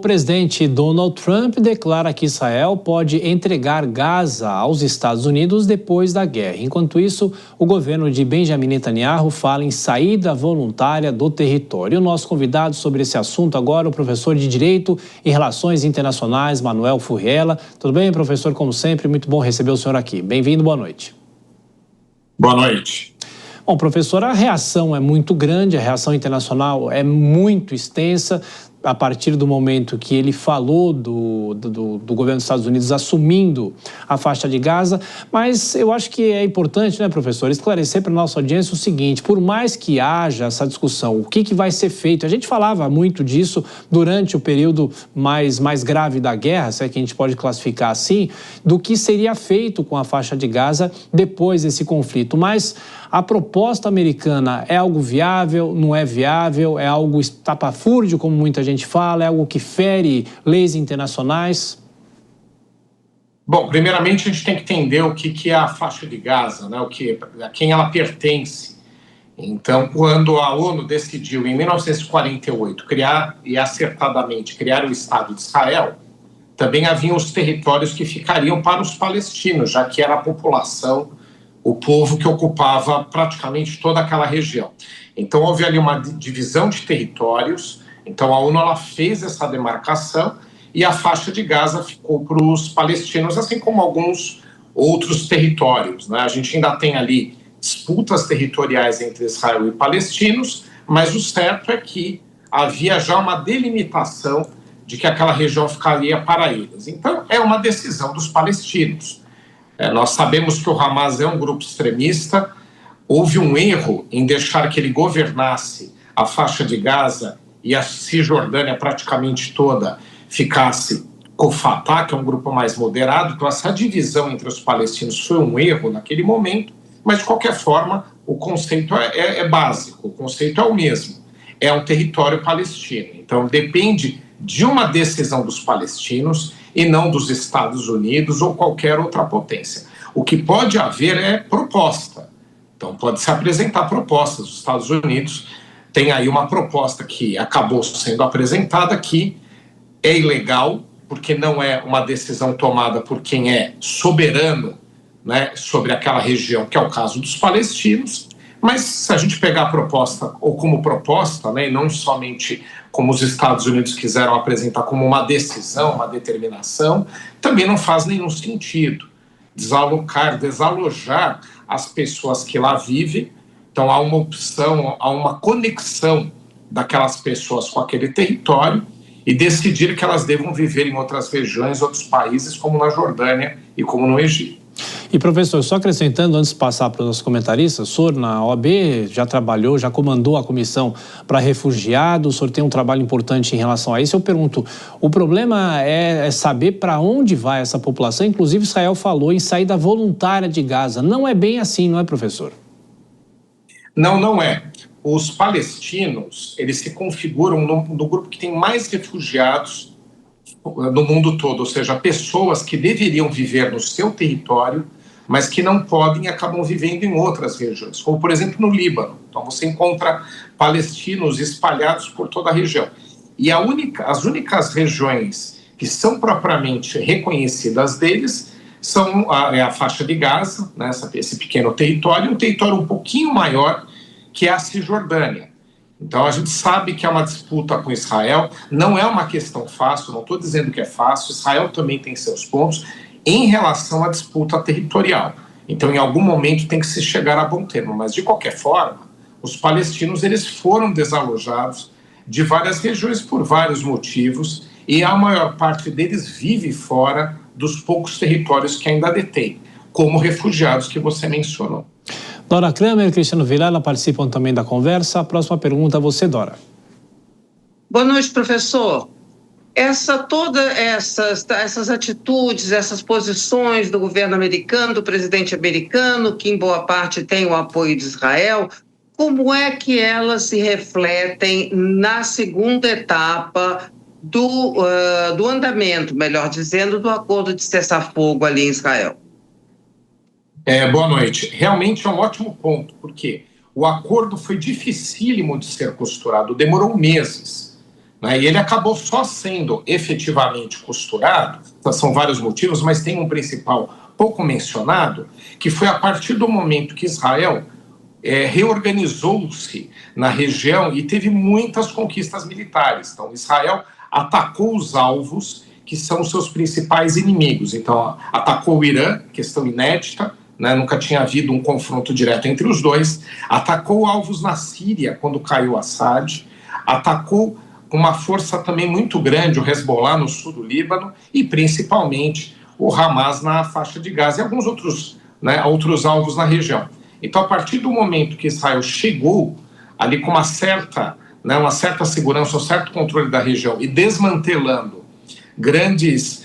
presidente Donald Trump declara que Israel pode entregar Gaza aos Estados Unidos depois da guerra. Enquanto isso, o governo de Benjamin Netanyahu fala em saída voluntária do território. O nosso convidado sobre esse assunto agora, o professor de Direito e Relações Internacionais, Manuel Furriela. Tudo bem, professor? Como sempre, muito bom receber o senhor aqui. Bem-vindo, boa noite. Boa noite. Bom, professor, a reação é muito grande, a reação internacional é muito extensa. A partir do momento que ele falou do governo dos Estados Unidos assumindo a faixa de Gaza, mas eu acho que é importante, né, professor, esclarecer para a nossa audiência o seguinte: por mais que haja essa discussão, o que vai ser feito? A gente falava muito disso durante o período mais grave da guerra, se é que a gente pode classificar assim, do que seria feito com a faixa de Gaza depois desse conflito, mas a proposta americana é algo viável, não é viável, é algo estapafúrdio, como muita gente fala, é algo que fere leis internacionais? Bom, primeiramente a gente tem que entender o que é a faixa de Gaza, né? A quem ela pertence. Então, quando a ONU decidiu, em 1948, criar, e acertadamente, criar o Estado de Israel, também haviam os territórios que ficariam para os palestinos, já que era a população, o povo que ocupava praticamente toda aquela região. Então, houve ali uma divisão de territórios. Então, a ONU ela fez essa demarcação e a faixa de Gaza ficou para os palestinos, assim como alguns outros territórios, né? A gente ainda tem ali disputas territoriais entre Israel e palestinos, mas o certo é que havia já uma delimitação de que aquela região ficaria para eles. Então, é uma decisão dos palestinos. Nós sabemos que o Hamas é um grupo extremista. Houve um erro em deixar que ele governasse a faixa de Gaza e a Cisjordânia praticamente toda ficasse com o Fatah, que é um grupo mais moderado. Então, essa divisão entre os palestinos foi um erro naquele momento, mas, de qualquer forma, o conceito é básico, o conceito é o mesmo. É um território palestino. Então, depende de uma decisão dos palestinos e não dos Estados Unidos ou qualquer outra potência. O que pode haver é proposta. Então, pode-se apresentar propostas. Os Estados Unidos têm aí uma proposta que acabou sendo apresentada, que é ilegal, porque não é uma decisão tomada por quem é soberano, né, sobre aquela região, que é o caso dos palestinos. Mas se a gente pegar a proposta, ou como proposta, né, e não somente como os Estados Unidos quiseram apresentar como uma decisão, uma determinação, também não faz nenhum sentido desalojar as pessoas que lá vivem. Então há uma opção, há uma conexão daquelas pessoas com aquele território e decidir que elas devam viver em outras regiões, outros países, como na Jordânia e como no Egito. E, professor, só acrescentando, antes de passar para os nossos comentaristas, o senhor na OAB já trabalhou, já comandou a comissão para refugiados, o senhor tem um trabalho importante em relação a isso. Eu pergunto, o problema é saber para onde vai essa população? Inclusive, Israel falou em saída voluntária de Gaza. Não é bem assim, não é, professor? Não, não é. Os palestinos, eles se configuram no grupo que tem mais refugiados no mundo todo, ou seja, pessoas que deveriam viver no seu território, mas que não podem e acabam vivendo em outras regiões, como, por exemplo, no Líbano. Então, você encontra palestinos espalhados por toda a região. E as únicas regiões que são propriamente reconhecidas deles são a faixa de Gaza, né, esse pequeno território, e um território um pouquinho maior, que é a Cisjordânia. Então, a gente sabe que é uma disputa com Israel, não é uma questão fácil, não estou dizendo que é fácil, Israel também tem seus pontos em relação à disputa territorial. Então, em algum momento tem que se chegar a bom termo, mas de qualquer forma, os palestinos eles foram desalojados de várias regiões por vários motivos e a maior parte deles vive fora dos poucos territórios que ainda detêm, como refugiados que você mencionou. Dora Kramer e Cristiano Vilela participam também da conversa. A próxima pergunta a você, Dora. Boa noite, professor. Essas atitudes, essas posições do governo americano, do presidente americano, que em boa parte tem o apoio de Israel, como é que elas se refletem na segunda etapa do andamento, melhor dizendo, do acordo de cessar-fogo ali em Israel? Boa noite. Realmente é um ótimo ponto, porque o acordo foi dificílimo de ser costurado, demorou meses. né? E ele acabou só sendo efetivamente costurado, são vários motivos, mas tem um principal pouco mencionado, que foi a partir do momento que Israel reorganizou-se na região e teve muitas conquistas militares. Então, Israel atacou os alvos que são os seus principais inimigos. Então, atacou o Irã, questão inédita, né? Nunca tinha havido um confronto direto entre os dois. Atacou alvos na Síria, quando caiu Assad. Atacou com uma força também muito grande o Hezbollah no sul do Líbano e, principalmente, o Hamas na faixa de Gaza e alguns outros, né, outros alvos na região. Então, a partir do momento que Israel chegou ali com uma certa segurança, um certo controle da região e desmantelando grandes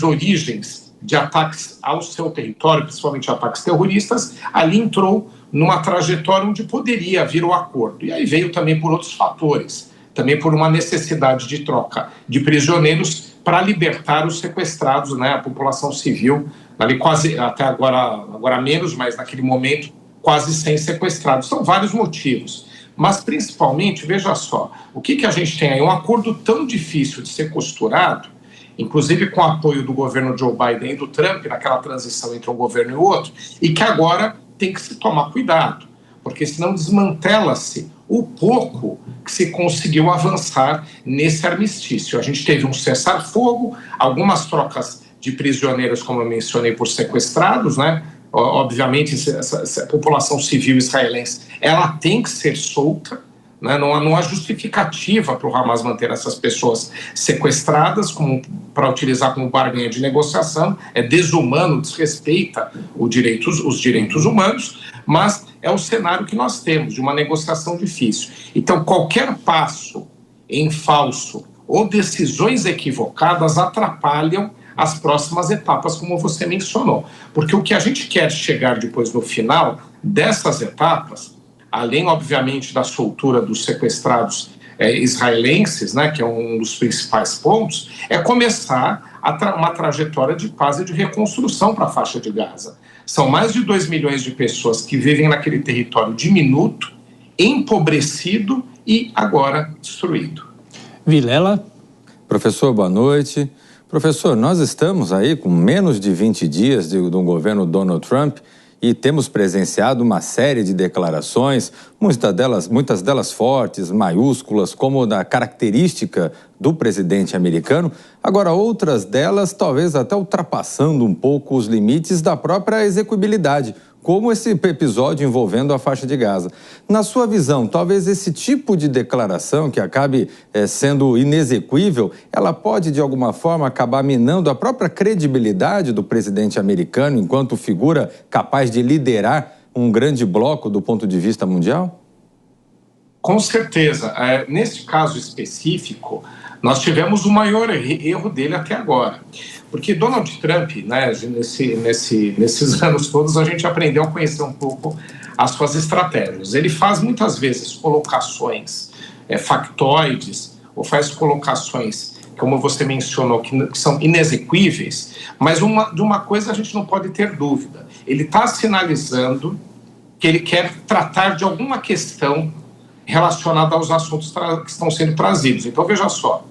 origens de ataques ao seu território, principalmente ataques terroristas, ali entrou numa trajetória onde poderia vir o acordo. E aí veio também por outros fatores, também por uma necessidade de troca de prisioneiros para libertar os sequestrados, né, a população civil, ali quase, até agora menos, mas naquele momento, quase 100 sequestrados. São vários motivos. Mas, principalmente, veja só, o que a gente tem aí? Um acordo tão difícil de ser costurado, inclusive com o apoio do governo Joe Biden e do Trump, naquela transição entre um governo e outro, e que agora tem que se tomar cuidado, porque senão desmantela-se o pouco que se conseguiu avançar nesse armistício. A gente teve um cessar-fogo, algumas trocas de prisioneiros, como eu mencionei, por sequestrados, né? Obviamente, essa população civil israelense, ela tem que ser solta, né? Não há justificativa para o Hamas manter essas pessoas sequestradas para utilizar como barganha de negociação. É desumano, desrespeita os direitos humanos, mas é o cenário que nós temos, de uma negociação difícil. Então, qualquer passo em falso ou decisões equivocadas atrapalham as próximas etapas, como você mencionou. Porque o que a gente quer chegar depois no final dessas etapas, além, obviamente, da soltura dos sequestrados israelenses, né, que é um dos principais pontos, é começar uma trajetória de paz e de reconstrução para a faixa de Gaza. São mais de 2 milhões de pessoas que vivem naquele território diminuto, empobrecido e agora destruído. Vilela. Professor, boa noite. Professor, nós estamos aí com menos de 20 dias do governo Donald Trump e temos presenciado uma série de declarações, muitas delas fortes, maiúsculas, como da característica do presidente americano. Agora, outras delas talvez até ultrapassando um pouco os limites da própria execuibilidade, como esse episódio envolvendo a faixa de Gaza. Na sua visão, talvez esse tipo de declaração que acabe sendo inexequível, ela pode, de alguma forma, acabar minando a própria credibilidade do presidente americano enquanto figura capaz de liderar um grande bloco do ponto de vista mundial? Com certeza. Nesse caso específico, nós tivemos o maior erro dele até agora. Porque Donald Trump, né, nesses anos todos, a gente aprendeu a conhecer um pouco as suas estratégias. Ele faz muitas vezes colocações factoides, ou faz colocações, como você mencionou, que são inexequíveis, mas de uma coisa a gente não pode ter dúvida. Ele está sinalizando que ele quer tratar de alguma questão relacionada aos assuntos que estão sendo trazidos. Então, veja só,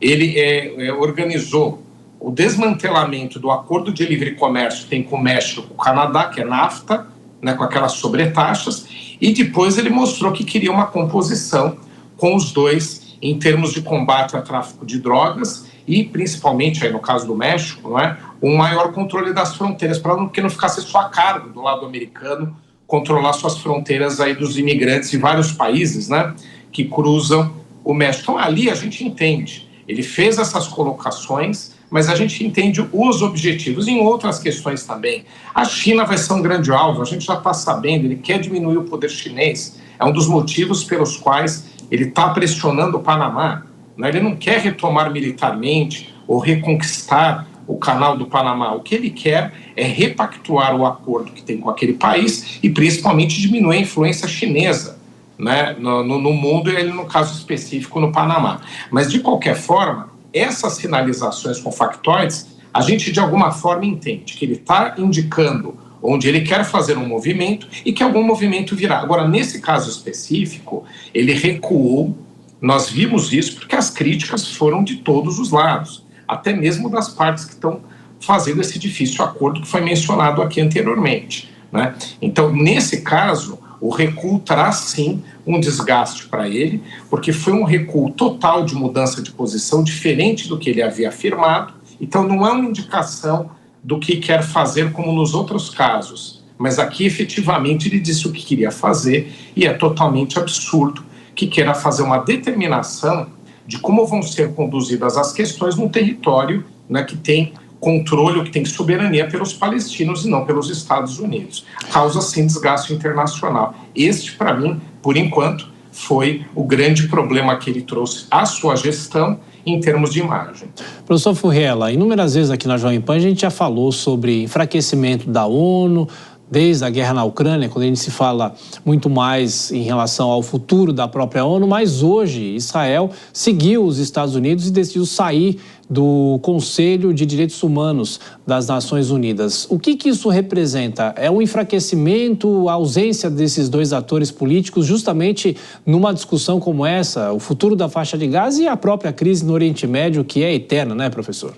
ele organizou o desmantelamento do acordo de livre comércio que tem com o México, com o Canadá, que é NAFTA, né, com aquelas sobretaxas, e depois ele mostrou que queria uma composição com os dois em termos de combate ao tráfico de drogas e, principalmente, aí no caso do México, não é, um maior controle das fronteiras, para que não ficasse só a cargo do lado americano controlar suas fronteiras aí dos imigrantes de vários países, né, que cruzam o México. Então, ali a gente entende. Ele fez essas colocações, mas a gente entende os objetivos. Em outras questões também. A China vai ser um grande alvo, a gente já está sabendo, ele quer diminuir o poder chinês. É um dos motivos pelos quais ele está pressionando o Panamá. Né? Ele não quer retomar militarmente ou reconquistar o canal do Panamá. O que ele quer é repactuar o acordo que tem com aquele país e principalmente diminuir a influência chinesa, né, no mundo, ele no caso específico no Panamá. Mas, de qualquer forma, essas sinalizações com factoides, a gente de alguma forma entende que ele está indicando onde ele quer fazer um movimento e que algum movimento virá. Agora, nesse caso específico, ele recuou Nós vimos isso porque as críticas foram de todos os lados, até mesmo das partes que estão fazendo esse difícil acordo que foi mencionado aqui anteriormente, né? Então, nesse caso, o recuo traz sim um desgaste para ele, porque foi um recuo total de mudança de posição, diferente do que ele havia afirmado. Então, não é uma indicação do que quer fazer como nos outros casos, mas aqui efetivamente ele disse o que queria fazer e é totalmente absurdo que queira fazer uma determinação de como vão ser conduzidas as questões num território, né, que tem controle, que tem soberania pelos palestinos e não pelos Estados Unidos. Causa, sim, desgaste internacional. Este, para mim, por enquanto, foi o grande problema que ele trouxe à sua gestão em termos de imagem. Professor Furriela, inúmeras vezes aqui na Jovem Pan a gente já falou sobre enfraquecimento da ONU, desde a guerra na Ucrânia, quando a gente se fala muito mais em relação ao futuro da própria ONU, mas hoje Israel seguiu os Estados Unidos e decidiu sair do Conselho de Direitos Humanos das Nações Unidas. O que isso representa? É um enfraquecimento, a ausência desses dois atores políticos justamente numa discussão como essa, o futuro da faixa de Gaza e a própria crise no Oriente Médio, que é eterna, né, professor?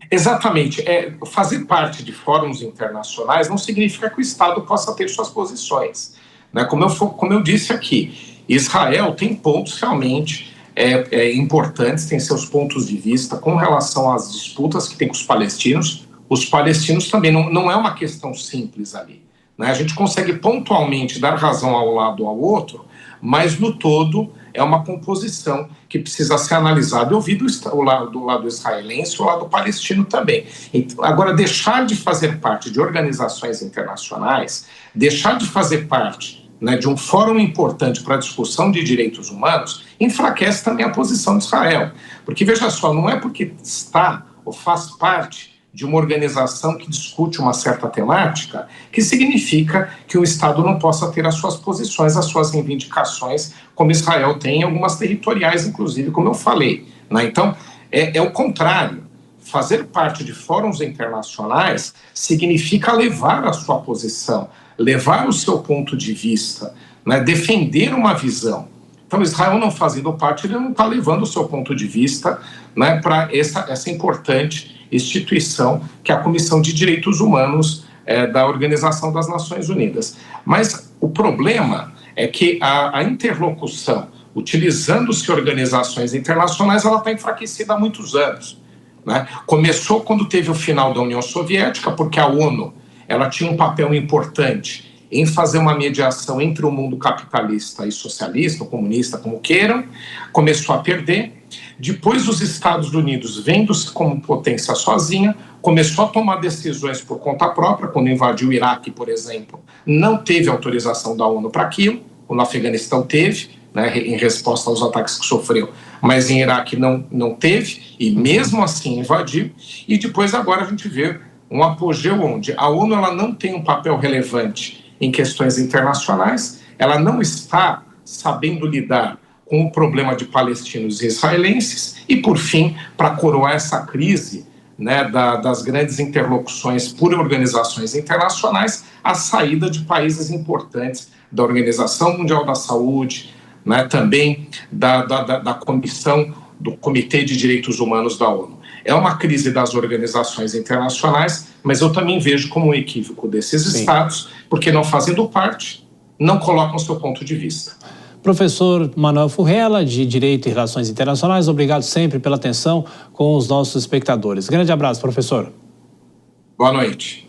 Exatamente. Fazer parte de fóruns internacionais não significa que o Estado possa ter suas posições, né? Como eu disse aqui, Israel tem pontos realmente importantes, tem seus pontos de vista com relação às disputas que tem com os palestinos. Os palestinos também não é uma questão simples ali, né? A gente consegue pontualmente dar razão ao lado ou ao outro, mas no todo é uma composição que precisa ser analisada e ouvida do lado israelense e o lado palestino também. Então, agora, deixar de fazer parte de organizações internacionais, deixar de fazer parte, né, de um fórum importante para a discussão de direitos humanos, enfraquece também a posição de Israel. Porque, veja só, não é porque está ou faz parte de uma organização que discute uma certa temática, que significa que o Estado não possa ter as suas posições, as suas reivindicações, como Israel tem, algumas territoriais, inclusive, como eu falei, né? Então, é o contrário. Fazer parte de fóruns internacionais significa levar a sua posição, levar o seu ponto de vista, né? Defender uma visão. Então, Israel não fazendo parte, ele não está levando o seu ponto de vista, né, para essa importante instituição que é a Comissão de Direitos Humanos da Organização das Nações Unidas. Mas o problema é que a interlocução, utilizando-se organizações internacionais, ela está enfraquecida há muitos anos, né? Começou quando teve o final da União Soviética, porque a ONU ela tinha um papel importante em fazer uma mediação entre o mundo capitalista e socialista, ou comunista, como queiram, começou a perder. Depois os Estados Unidos, vendo-se como potência sozinha, começou a tomar decisões por conta própria. Quando invadiu o Iraque, por exemplo, não teve autorização da ONU para aquilo. No Afeganistão teve, né, em resposta aos ataques que sofreu, mas em Iraque não teve, e mesmo assim invadiu. E depois agora a gente vê um apogeu onde a ONU ela não tem um papel relevante em questões internacionais, ela não está sabendo lidar com o problema de palestinos e israelenses e, por fim, para coroar essa crise, né, das grandes interlocuções por organizações internacionais, a saída de países importantes da Organização Mundial da Saúde, né, também da comissão do Comitê de Direitos Humanos da ONU. É uma crise das organizações internacionais, mas eu também vejo como um equívoco desses estados, porque não fazendo parte, não colocam seu ponto de vista. Professor Manuel Furriela, de Direito e Relações Internacionais, obrigado sempre pela atenção com os nossos espectadores. Grande abraço, professor. Boa noite.